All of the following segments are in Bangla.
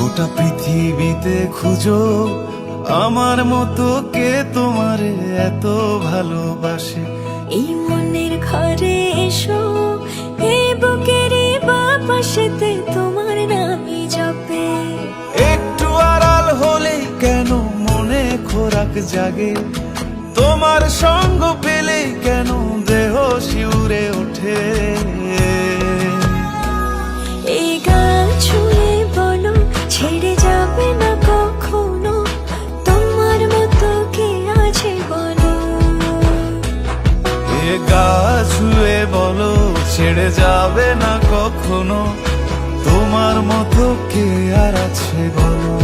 গোটা পৃথিবীতে খুঁজো আমার মতো কে তোমারে এত ভালোবাসে। এই মনের ঘরে এসো, এই বুকের বাপাশেতে তোমার নামই জপে। একটু আড়াল হলেই কেন মনে খোরাক জাগে, তোমার সঙ্গ পেলেই কেন দেহ শিউরে ওঠে। এই গাল ছুঁয়ে বলো ছেড়ে যাবে না কখনো, তোমার মতো কে আছে বলো। এ গা ছুঁয়ে বলো ছেড়ে যাবে না কখনো, তোমার মতো কে আর আছে বলো।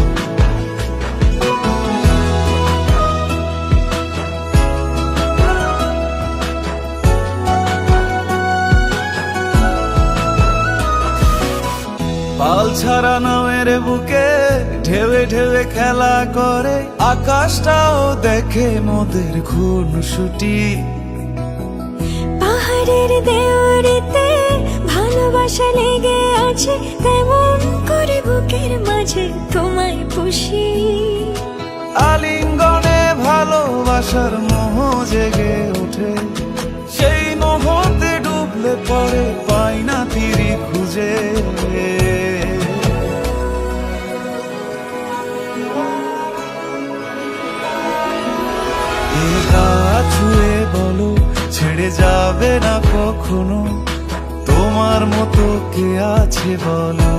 পাল ছাড়া নামের বুকে ঢেউে ঢেউে খেলা করে, আকাশটাও দেখে মোদের খুনসুটি। পাহাড়ের দেওয়ারিতে ভালোবাসা লেগে আছে, তেমন করে বুকের মাঝে তোমায় পুষি। আলিঙ্গনে ভালোবাসার মোহ জেগে ওঠে, সেই মোহতে ডুবলে পরে পাই না তীরি খুঁজে। এ গা ছুঁয়ে বলো ছেড়ে যাবে না কখনো, তোমার মতো কে আছে বলো।